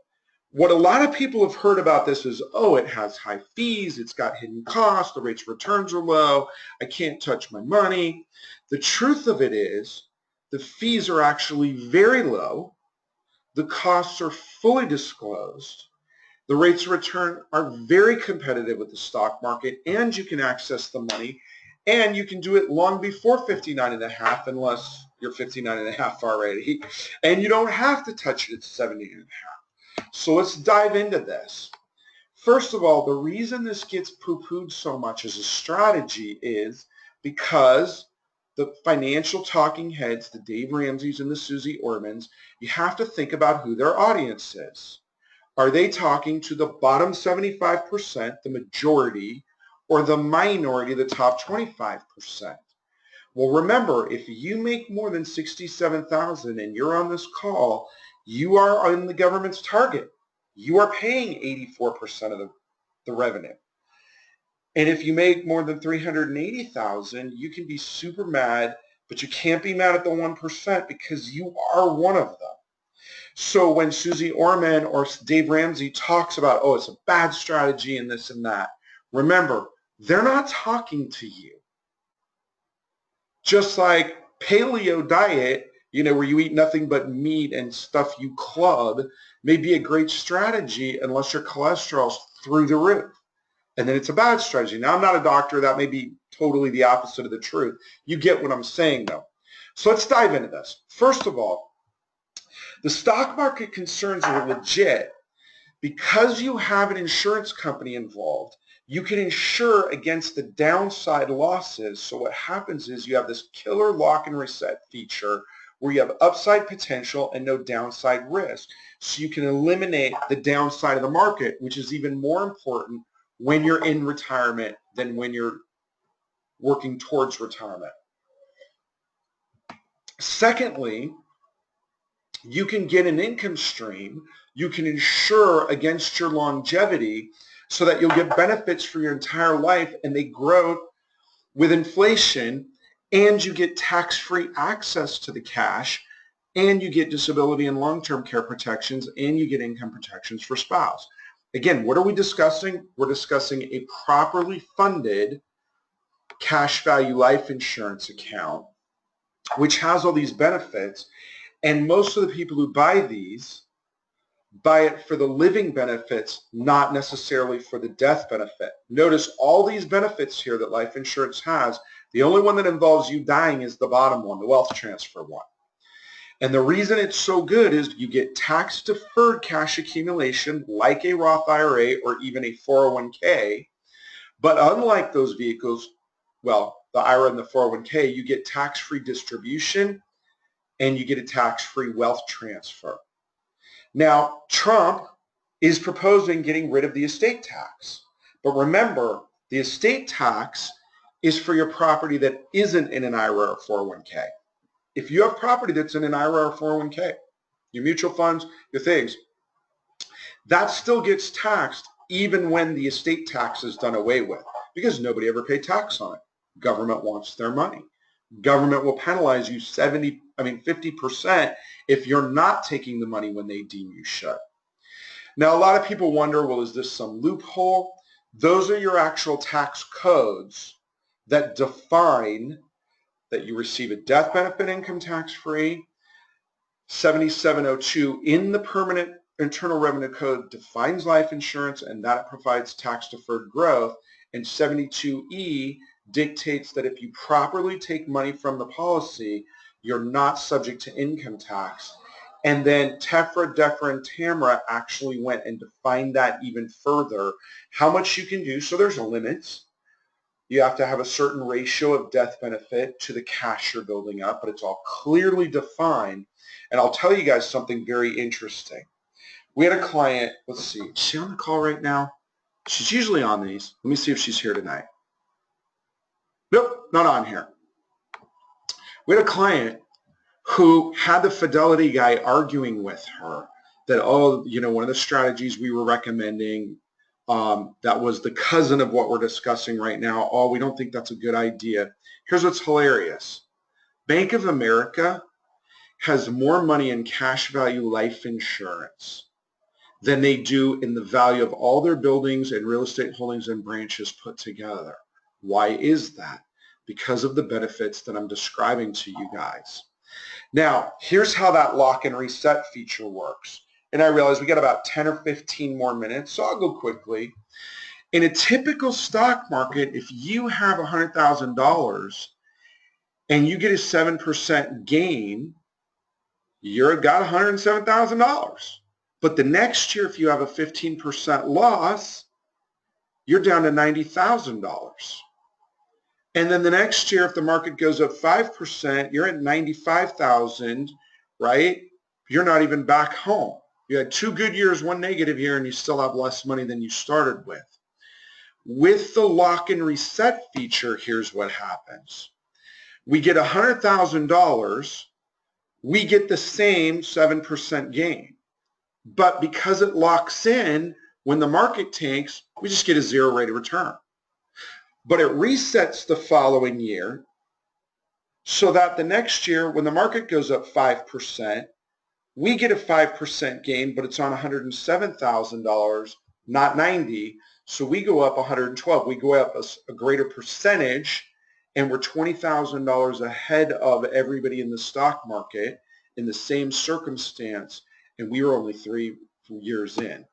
[SPEAKER 1] what a lot of people have heard about this is, oh, it has high fees. It's got hidden costs. The rates of returns are low. I can't touch my money. The truth of it is, the fees are actually very low. The costs are fully disclosed. The rates of return are very competitive with the stock market, and you can access the money, and you can do it long before 59.5 unless you're 59.5 already, and you don't have to touch it at 70.5. So let's dive into this. First of all, the reason this gets poo-pooed so much as a strategy is because the financial talking heads, the Dave Ramseys and the Susie Ormans, you have to think about who their audience is. Are they talking to the bottom 75%, the majority, or the minority, the top 25%? Well, remember, if you make more than $67,000 and you're on this call, you are on the government's target. You are paying 84% of the revenue. And if you make more than $380,000, you can be super mad, but you can't be mad at the 1% because you are one of them. So when Susie Orman or Dave Ramsey talks about, oh, it's a bad strategy and this and that, remember, they're not talking to you. Just like paleo diet, where you eat nothing but meat and stuff you club, may be a great strategy unless your cholesterol's through the roof. And then it's a bad strategy. Now, I'm not a doctor. That may be totally the opposite of the truth. You get what I'm saying, though. So let's dive into this. First of all, the stock market concerns are legit because you have an insurance company involved. You can insure against the downside losses. So what happens is you have this killer lock and reset feature where you have upside potential and no downside risk. So you can eliminate the downside of the market, which is even more important when you're in retirement than when you're working towards retirement. Secondly, you can get an income stream. You can insure against your longevity so that you'll get benefits for your entire life and they grow with inflation, and you get tax-free access to the cash, and you get disability and long-term care protections, and you get income protections for spouse. Again, what are we discussing? We're discussing a properly funded cash value life insurance account, which has all these benefits. And most of the people who buy these buy it for the living benefits, not necessarily for the death benefit. Notice all these benefits here that life insurance has, the only one that involves you dying is the bottom one, the wealth transfer one. And the reason it's so good is you get tax-deferred cash accumulation like a Roth IRA or even a 401k. But unlike those vehicles, well, the IRA and the 401k, you get tax-free distribution and you get a tax-free wealth transfer. Now, Trump is proposing getting rid of the estate tax. But remember, the estate tax is for your property that isn't in an IRA or 401k. If you have property that's in an IRA or 401k, your mutual funds, your things, that still gets taxed even when the estate tax is done away with, because nobody ever paid tax on it. Government wants their money. Government will penalize you 50% if you're not taking the money when they deem you should. Now, a lot of people wonder, well, is this some loophole? Those are your actual tax codes that define that you receive a death benefit income tax-free. 7702 in the Permanent Internal Revenue Code defines life insurance and that it provides tax-deferred growth. And 72E dictates that if you properly take money from the policy, you're not subject to income tax. And then TEFRA, DEFRA, and TAMRA actually went and defined that even further, how much you can do. So there's limits. You have to have a certain ratio of death benefit to the cash you're building up, but it's all clearly defined. And I'll tell you guys something very interesting. We had a client, let's see, is she on the call right now? She's usually on these. Let me see if she's here tonight. Nope, not on here. We had a client who had the Fidelity guy arguing with her that, oh, you know, one of the strategies we were recommending that was the cousin of what we're discussing right now. Oh, we don't think that's a good idea. Here's what's hilarious. Bank of America has more money in cash value life insurance than they do in the value of all their buildings and real estate holdings and branches put together. Why is that? Because of the benefits that I'm describing to you guys. Now, here's how that lock and reset feature works. And I realize we got about 10 or 15 more minutes, so I'll go quickly. In a typical stock market, if you have $100,000 and you get a 7% gain, you've got $107,000. But the next year, if you have a 15% loss, you're down to $90,000. And then the next year, if the market goes up 5%, you're at 95,000, right? You're not even back home. You had 2 good years, 1 negative year, and you still have less money than you started with. With the lock and reset feature, here's what happens. We get $100,000, we get the same 7% gain. But because it locks in, when the market tanks, we just get a 0 rate of return. But it resets the following year so that the next year, when the market goes up 5%, we get a 5% gain, but it's on $107,000, not 90. So we go up 112. We go up a greater percentage, and we're $20,000 ahead of everybody in the stock market in the same circumstance, and we were only 3 years in.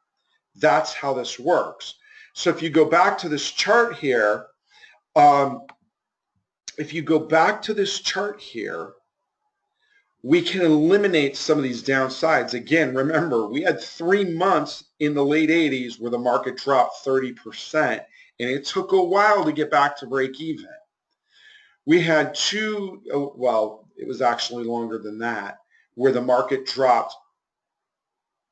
[SPEAKER 1] That's how this works. So if you go back to this chart here, we can eliminate some of these downsides. Again, remember, we had 3 months in the late 80s where the market dropped 30%, and it took a while to get back to break even. We had it was actually longer than that, where the market dropped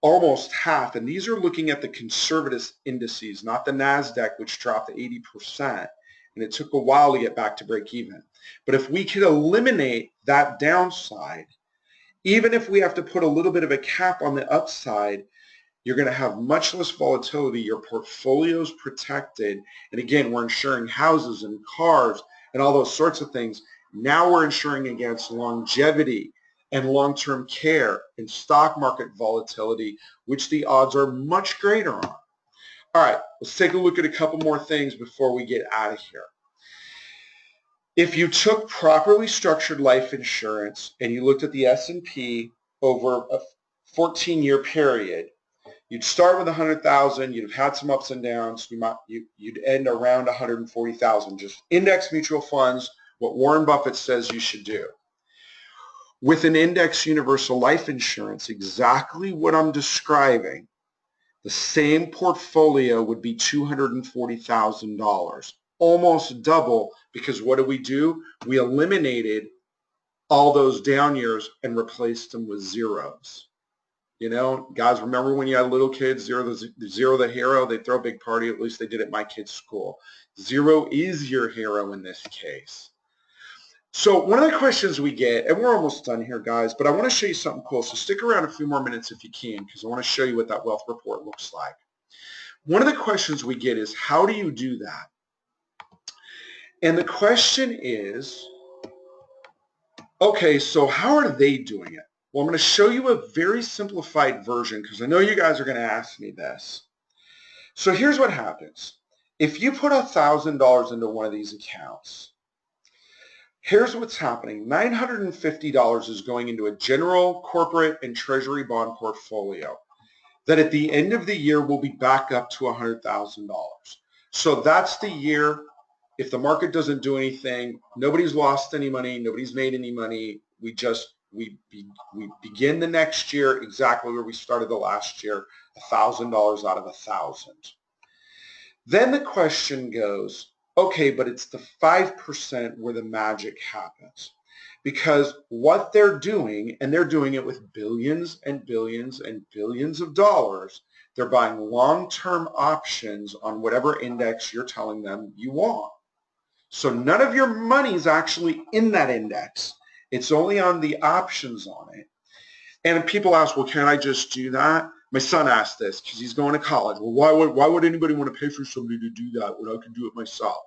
[SPEAKER 1] almost half. And these are looking at the conservative indices, not the NASDAQ, which dropped 80%. And it took a while to get back to break even. But if we could eliminate that downside, even if we have to put a little bit of a cap on the upside, you're going to have much less volatility. Your portfolio's protected. And again, we're insuring houses and cars and all those sorts of things. Now we're insuring against longevity and long-term care and stock market volatility, which the odds are much greater on. All right, let's take a look at a couple more things before we get out of here. If you took properly structured life insurance and you looked at the S&P over a 14-year period, you'd start with 100,000. You'd have had some ups and downs. You'd end around 140,000. Just index mutual funds, what Warren Buffett says you should do. With an index universal life insurance, exactly what I'm describing, the same portfolio would be $240,000, almost double, because what do? We eliminated all those down years and replaced them with zeros. You know, guys, remember when you had little kids, zero the hero, they throw a big party, at least they did at my kid's school. Zero is your hero in this case. So one of the questions we get, and we're almost done here, guys, but I want to show you something cool. So stick around a few more minutes if you can, because I want to show you what that wealth report looks like. One of the questions we get is, how do you do that? And the question is, okay, so how are they doing it? Well, I'm going to show you a very simplified version, because I know you guys are going to ask me this. So here's what happens. If you put $1,000 into one of these accounts, here's what's happening. $950 is going into a general, corporate, and treasury bond portfolio that at the end of the year will be back up to $100,000. So that's the year. If the market doesn't do anything, nobody's lost any money, nobody's made any money. We begin the next year exactly where we started the last year, $1,000 out of 1,000. Then the question goes, okay, but it's the 5% where the magic happens. Because what they're doing, and they're doing it with billions and billions and billions of dollars, they're buying long-term options on whatever index you're telling them you want. So none of your money is actually in that index. It's only on the options on it. And people ask, well, can I just do that? My son asked this because he's going to college. Well, why would anybody want to pay for somebody to do that when I can do it myself?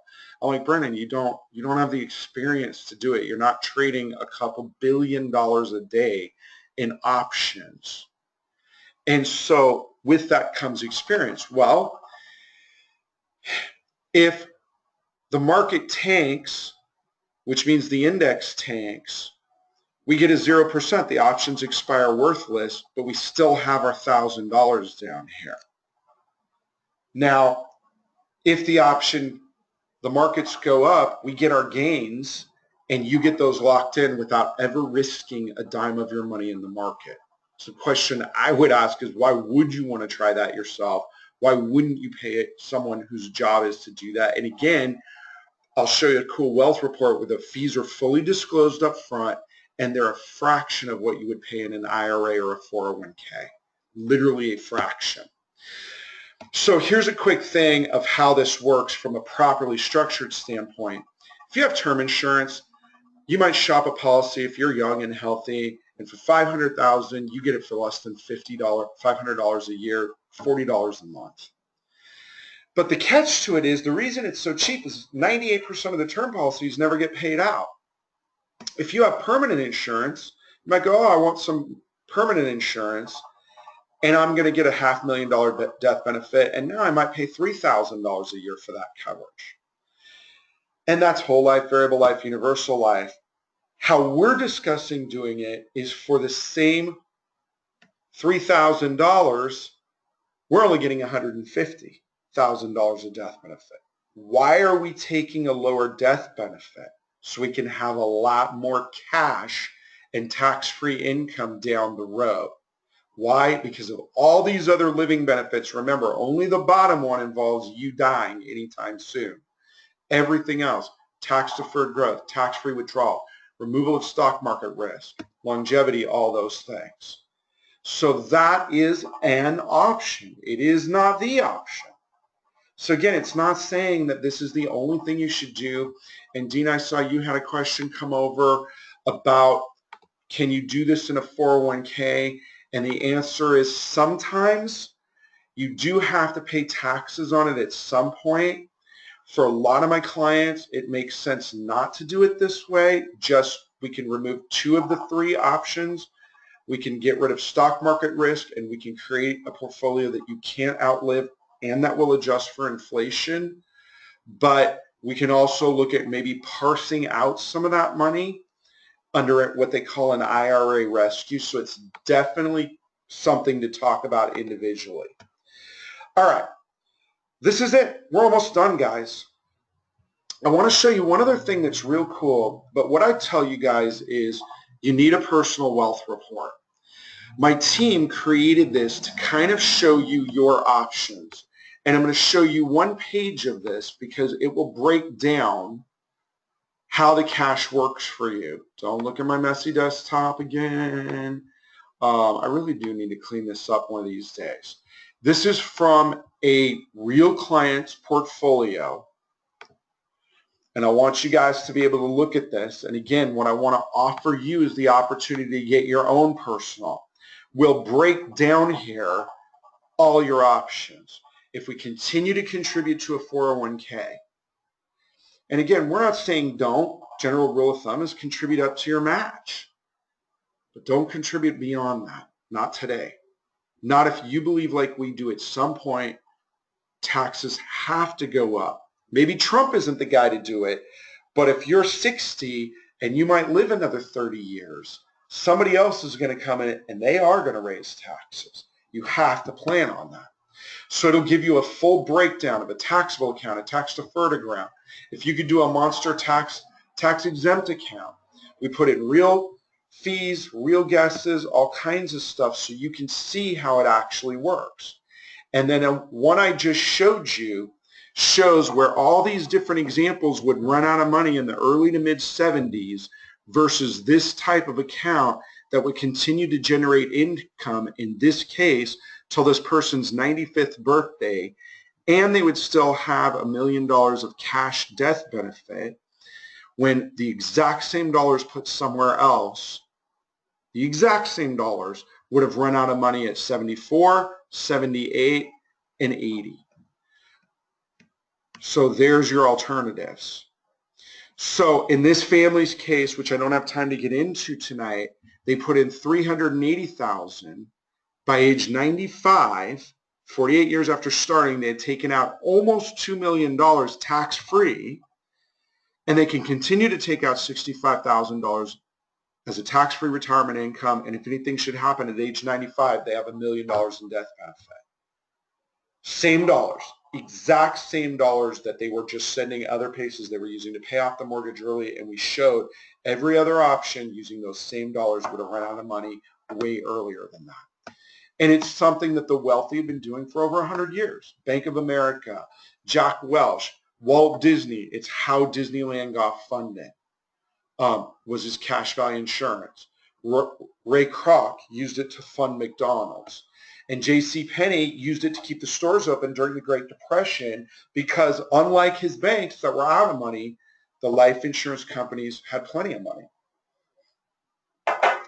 [SPEAKER 1] I'm like, Brennan, you don't have the experience to do it. You're not trading a couple $1 billion a day in options. And so with that comes experience. Well, if the market tanks, which means the index tanks, we get a 0%. The options expire worthless, but we still have our $1,000 down here. Now, if the markets go up, we get our gains, and you get those locked in without ever risking a dime of your money in the market. So the question I would ask is, why would you want to try that yourself? Why wouldn't you pay someone whose job is to do that? And again, I'll show you a cool wealth report where the fees are fully disclosed up front, and they're a fraction of what you would pay in an IRA or a 401k, literally a fraction. So here's a quick thing of how this works from a properly structured standpoint. If you have term insurance, you might shop a policy if you're young and healthy, and for $500,000, you get it for less than $500 a year, $40 a month. But the catch to it is, the reason it's so cheap is 98% of the term policies never get paid out. If you have permanent insurance, you might go, oh, I want some permanent insurance, and I'm going to get a $500,000 death benefit, and now I might pay $3,000 a year for that coverage. And that's whole life, variable life, universal life. How we're discussing doing it is for the same $3,000, we're only getting $150,000 of death benefit. Why are we taking a lower death benefit? So we can have a lot more cash and tax-free income down the road. Why? Because of all these other living benefits. Remember, only the bottom one involves you dying anytime soon. Everything else, tax-deferred growth, tax-free withdrawal, removal of stock market risk, longevity, all those things. So that is an option. It is not the option. So again, it's not saying that this is the only thing you should do. And Dean, I saw you had a question come over about, can you do this in a 401k? And the answer is sometimes you do have to pay taxes on it at some point. For a lot of my clients, it makes sense not to do it this way. Just we can remove 2 of the 3 options. We can get rid of stock market risk, and we can create a portfolio that you can't outlive and that will adjust for inflation. But we can also look at maybe parsing out some of that money under what they call an IRA rescue. So it's definitely something to talk about individually. All right, this is it. We're almost done, guys. I want to show you one other thing that's real cool, but what I tell you guys is you need a personal wealth report. My team created this to kind of show you your options. And I'm going to show you one page of this because it will break down how the cash works for you. Don't look at my messy desktop again. I really do need to clean this up one of these days. This is from a real client's portfolio. And I want you guys to be able to look at this. And again, what I want to offer you is the opportunity to get your own personal. We'll break down here all your options. If we continue to contribute to a 401k, and again, we're not saying don't. General rule of thumb is contribute up to your match. But don't contribute beyond that. Not today. Not if you believe like we do at some point, taxes have to go up. Maybe Trump isn't the guy to do it, but if you're 60 and you might live another 30 years, somebody else is going to come in and they are going to raise taxes. You have to plan on that. So it'll give you a full breakdown of a taxable account, a tax deferred account. If you could do a monster tax exempt account, we put in real fees, real guesses, all kinds of stuff so you can see how it actually works. And then one I just showed you shows where all these different examples would run out of money in the early to mid 70s versus this type of account that would continue to generate income, in this case, till this person's 95th birthday, and they would still have $1 million of cash death benefit when the exact same dollars put somewhere else, the exact same dollars would have run out of money at 74, 78, and 80. So there's your alternatives. So in this family's case, which I don't have time to get into tonight, they put in $380,000. By age 95, 48 years after starting, they had taken out almost $2 million tax-free, and they can continue to take out $65,000 as a tax-free retirement income, and if anything should happen at age 95, they have $1 million in death benefit. Same dollars, exact same dollars that they were just sending other places they were using to pay off the mortgage early, and we showed every other option using those same dollars would have run out of money way earlier than that. And it's something that the wealthy have been doing for over 100 years. Bank of America, Jack Welch, Walt Disney, it's how Disneyland got funded, was his cash value insurance. Ray Kroc used it to fund McDonald's. And J.C. Penney used it to keep the stores open during the Great Depression because unlike his banks that were out of money, the life insurance companies had plenty of money.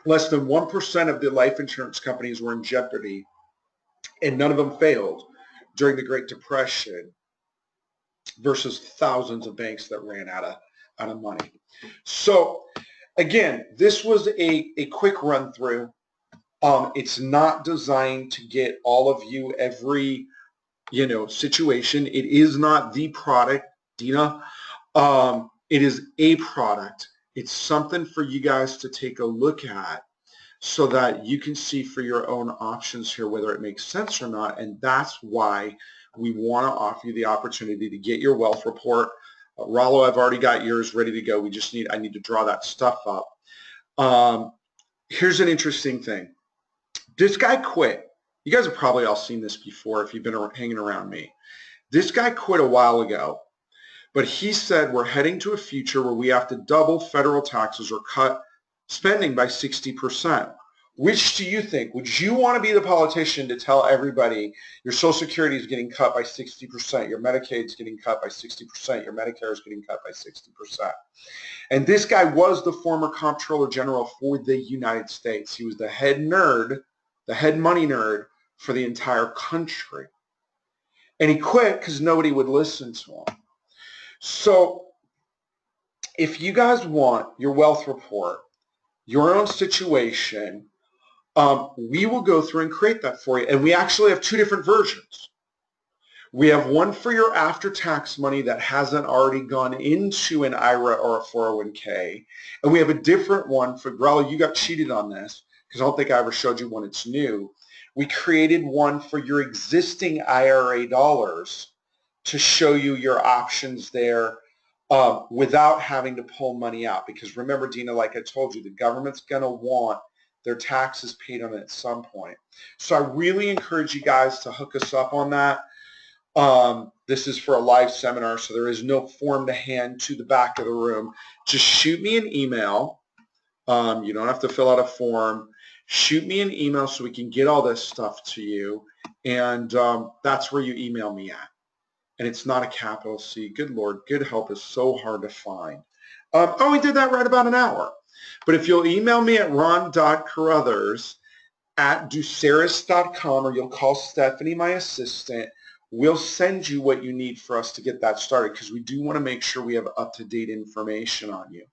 [SPEAKER 1] Less than 1% of the life insurance companies were in jeopardy, and none of them failed during the Great Depression versus thousands of banks that ran out of money. So again, this was a quick run through. It's not designed to get all of you every situation. It is not the product, Dina. It is a product. It's something for you guys to take a look at so that you can see for your own options here whether it makes sense or not. And that's why we want to offer you the opportunity to get your wealth report. Rollo, I've already got yours ready to go. I need to draw that stuff up. Here's an interesting thing. This guy quit. You guys have probably all seen this before if you've been hanging around me. This guy quit a while ago. But he said we're heading to a future where we have to double federal taxes or cut spending by 60%. Which do you think? Would you want to be the politician to tell everybody your Social Security is getting cut by 60%, your Medicaid is getting cut by 60%, your Medicare is getting cut by 60%? And this guy was the former Comptroller General for the United States. He was the head nerd, the head money nerd for the entire country. And he quit because nobody would listen to him. So if you guys want your wealth report, your own situation, we will go through and create that for you. And we actually have two different versions. We have one for your after-tax money that hasn't already gone into an IRA or a 401k. And we have a different one for, Grella, you got cheated on this because I don't think I ever showed you one. It's new. We created one for your existing IRA dollars to show you your options there without having to pull money out. Because remember, Dina, like I told you, the government's going to want their taxes paid on it at some point. So I really encourage you guys to hook us up on that. This is for a live seminar, so there is no form to hand to the back of the room. Just shoot me an email. You don't have to fill out a form. Shoot me an email so we can get all this stuff to you. And that's where you email me at. And it's not a capital C. Good Lord, good help is so hard to find. Oh, we did that right about an hour. But if you'll email me at ron.carruthers@duceris.com, or you'll call Stephanie, my assistant, we'll send you what you need for us to get that started, because we do want to make sure we have up-to-date information on you.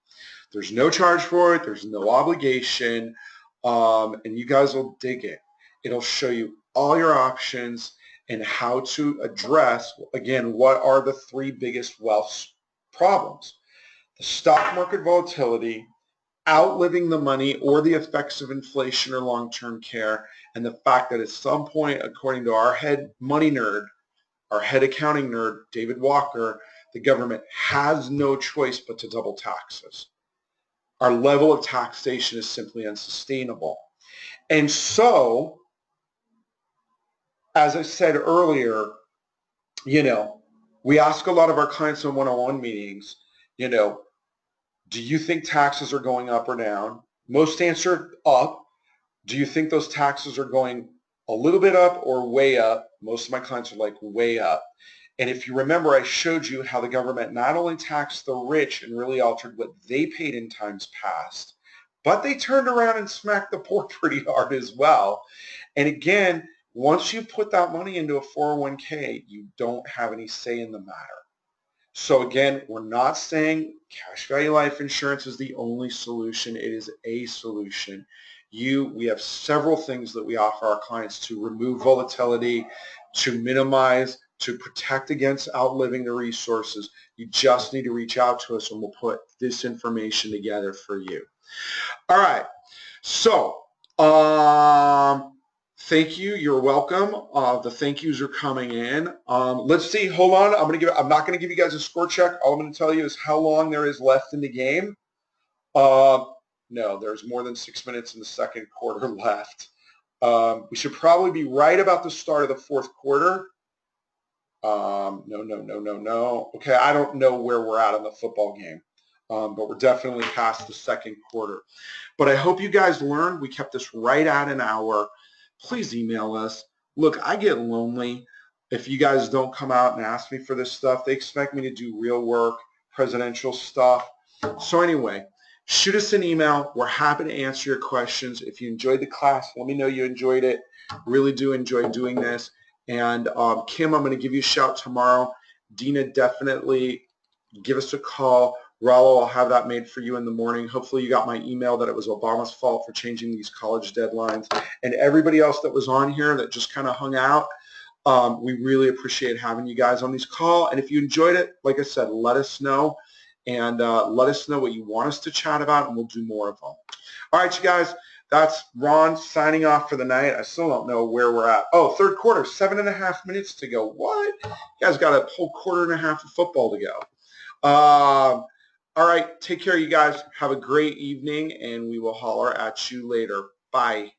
[SPEAKER 1] There's no charge for it. There's no obligation. And you guys will dig it. It'll show you all your options and how to address, again, what are the three biggest wealth problems. The stock market volatility, outliving the money or the effects of inflation or long-term care, and the fact that at some point, according to our head money nerd, our head accounting nerd, David Walker, the government has no choice but to double taxes. Our level of taxation is simply unsustainable. And so, as I said earlier, we ask a lot of our clients in one-on-one meetings, do you think taxes are going up or down? Most answer up. Do you think those taxes are going a little bit up or way up? Most of my clients are like way up. And if you remember, I showed you how the government not only taxed the rich and really altered what they paid in times past, but they turned around and smacked the poor pretty hard as well. And again, once you put that money into a 401k, you don't have any say in the matter. So again, we're not saying cash value life insurance is the only solution. It is a solution. We have several things that we offer our clients to remove volatility, to minimize, to protect against outliving the resources. You just need to reach out to us and we'll put this information together for you. All right. So, thank you. You're welcome. The thank yous are coming in. Let's see. Hold on. I'm not going to give you guys a score check. All I'm going to tell you is how long there is left in the game. No, there's more than 6 minutes in the second quarter left. We should probably be right about the start of the fourth quarter. No. Okay, I don't know where we're at in the football game, but we're definitely past the second quarter. But I hope you guys learned. We kept this right at an hour. Please email us. Look, I get lonely if you guys don't come out and ask me for this stuff. They expect me to do real work, presidential stuff. So anyway, shoot us an email. We're happy to answer your questions. If you enjoyed the class, let me know you enjoyed it. Really do enjoy doing this. And Kim, I'm going to give you a shout tomorrow. Dina, definitely give us a call. Rollo, I'll have that made for you in the morning. Hopefully you got my email that it was Obama's fault for changing these college deadlines. And everybody else that was on here that just kind of hung out, we really appreciate having you guys on these calls. And if you enjoyed it, like I said, let us know. And let us know what you want us to chat about, and we'll do more of them. All right, you guys, that's Ron signing off for the night. I still don't know where we're at. Oh, third quarter, 7.5 minutes to go. What? You guys got a whole quarter and a half of football to go. All right, take care, you guys. Have a great evening, and we will holler at you later. Bye.